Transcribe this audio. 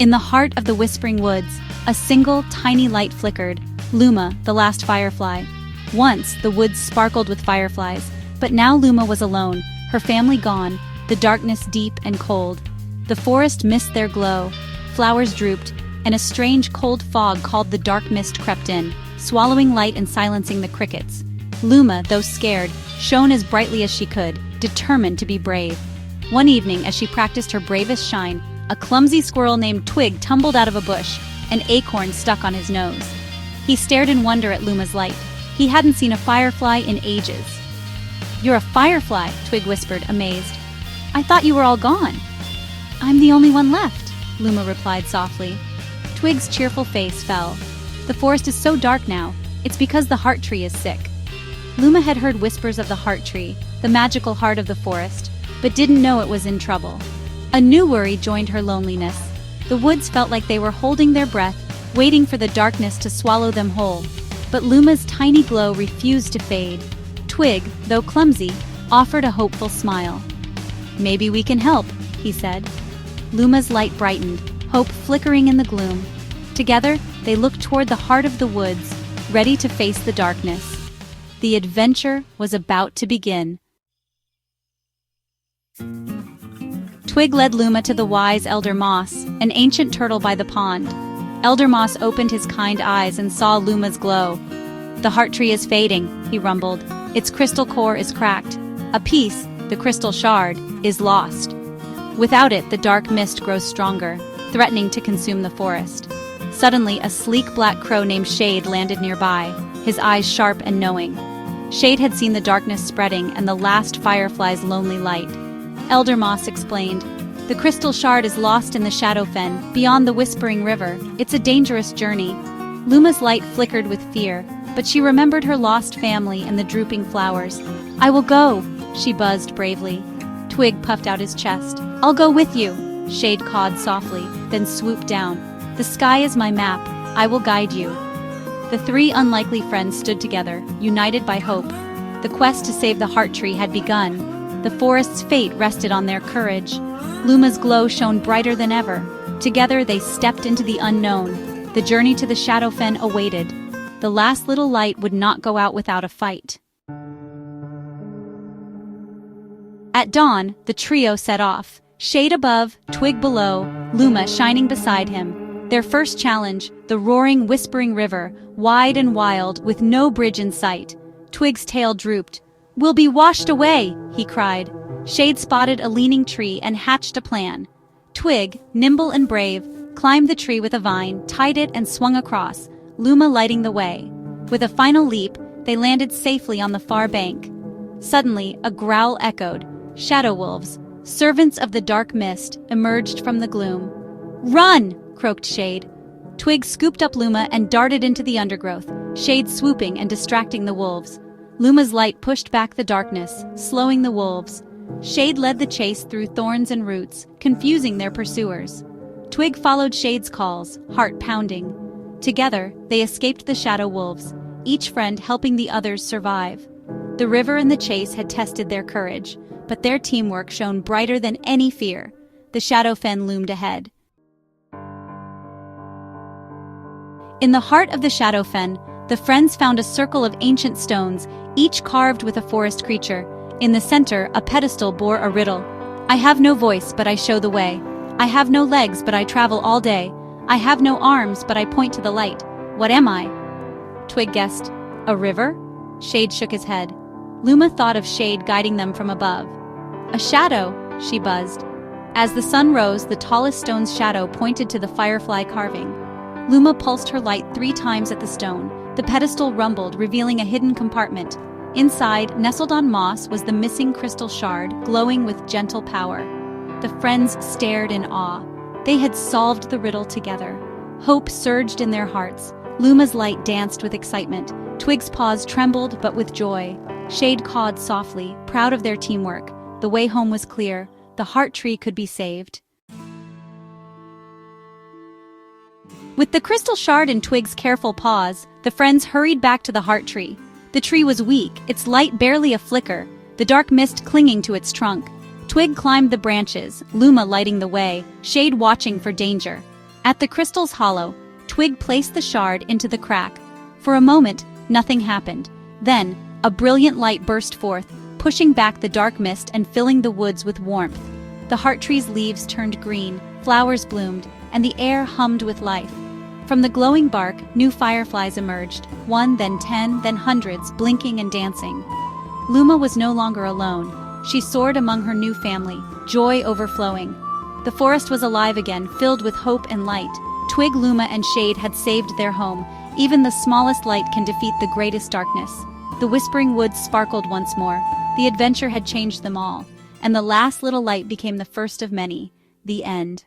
In the heart of the Whispering Woods, a single, tiny light flickered. Luma, the last firefly. Once, the woods sparkled with fireflies, but now Luma was alone, her family gone, the darkness deep and cold. The forest missed their glow, flowers drooped, and a strange cold fog called the dark mist crept in, swallowing light and silencing the crickets. Luma, though scared, shone as brightly as she could, determined to be brave. One evening, as she practiced her bravest shine, a clumsy squirrel named Twig tumbled out of a bush, an acorn stuck on his nose. He stared in wonder at Luma's light. He hadn't seen a firefly in ages. "You're a firefly," Twig whispered, amazed. "I thought you were all gone." "I'm the only one left," Luma replied softly. Twig's cheerful face fell. "The forest is so dark now. It's because the heart tree is sick." Luma had heard whispers of the heart tree, the magical heart of the forest, but didn't know it was in trouble. A new worry joined her loneliness. The woods felt like they were holding their breath, waiting for the darkness to swallow them whole. But Luma's tiny glow refused to fade. Twig, though clumsy, offered a hopeful smile. "Maybe we can help," he said. Luma's light brightened, hope flickering in the gloom. Together, they looked toward the heart of the woods, ready to face the darkness. The adventure was about to begin. Twig led Luma to the wise Elder Moss, an ancient turtle by the pond. Elder Moss opened his kind eyes and saw Luma's glow. "The heart tree is fading," he rumbled. "Its crystal core is cracked. A piece, the crystal shard, is lost. Without it, the dark mist grows stronger, threatening to consume the forest." Suddenly, a sleek black crow named Shade landed nearby, his eyes sharp and knowing. Shade had seen the darkness spreading and the last firefly's lonely light. Elder Moss explained, "The crystal shard is lost in the Shadowfen, beyond the Whispering River. It's a dangerous journey." Luma's light flickered with fear, but she remembered her lost family and the drooping flowers. "I will go," she buzzed bravely. Twig puffed out his chest. "I'll go with you," Shade cawed softly, then swooped down. "The sky is my map. I will guide you." The three unlikely friends stood together, united by hope. The quest to save the heart tree had begun. The forest's fate rested on their courage. Luma's glow shone brighter than ever. Together they stepped into the unknown. The journey to the Shadowfen awaited. The last little light would not go out without a fight. At dawn, the trio set off. Shade above, Twig below, Luma shining beside him. Their first challenge, the roaring, whispering river, wide and wild, with no bridge in sight. Twig's tail drooped. "We'll be washed away," he cried. Shade spotted a leaning tree and hatched a plan. Twig, nimble and brave, climbed the tree with a vine, tied it and swung across, Luma lighting the way. With a final leap, they landed safely on the far bank. Suddenly, a growl echoed. Shadow wolves, servants of the dark mist, emerged from the gloom. "Run!" croaked Shade. Twig scooped up Luma and darted into the undergrowth, Shade swooping and distracting the wolves. Luma's light pushed back the darkness, slowing the wolves. Shade led the chase through thorns and roots, confusing their pursuers. Twig followed Shade's calls, heart pounding. Together, they escaped the shadow wolves, each friend helping the others survive. The river and the chase had tested their courage, but their teamwork shone brighter than any fear. The Shadowfen loomed ahead. In the heart of the Shadowfen, the friends found a circle of ancient stones, each carved with a forest creature. In the center, a pedestal bore a riddle. "I have no voice, but I show the way. I have no legs, but I travel all day. I have no arms, but I point to the light. What am I?" Twig guessed, "A river?" Shade shook his head. Luma thought of Shade guiding them from above. "A shadow," she buzzed. As the sun rose, the tallest stone's shadow pointed to the firefly carving. Luma pulsed her light 3 times at the stone. The pedestal rumbled, revealing a hidden compartment. Inside, nestled on moss, was the missing crystal shard, glowing with gentle power. The friends stared in awe. They had solved the riddle together. Hope surged in their hearts. Luma's light danced with excitement. Twig's paws trembled, but with joy. Shade cawed softly, proud of their teamwork. The way home was clear. The heart tree could be saved. With the crystal shard in Twig's careful paws, the friends hurried back to the heart tree. The tree was weak, its light barely a flicker, the dark mist clinging to its trunk. Twig climbed the branches, Luma lighting the way, Shade watching for danger. At the crystal's hollow, Twig placed the shard into the crack. For a moment, nothing happened. Then, a brilliant light burst forth, pushing back the dark mist and filling the woods with warmth. The heart tree's leaves turned green, flowers bloomed, and the air hummed with life. From the glowing bark, new fireflies emerged, one, then 10, then hundreds, blinking and dancing. Luma was no longer alone. She soared among her new family, joy overflowing. The forest was alive again, filled with hope and light. Twig, Luma, and Shade had saved their home. Even the smallest light can defeat the greatest darkness. The whispering woods sparkled once more. The adventure had changed them all, and the last little light became the first of many. The end.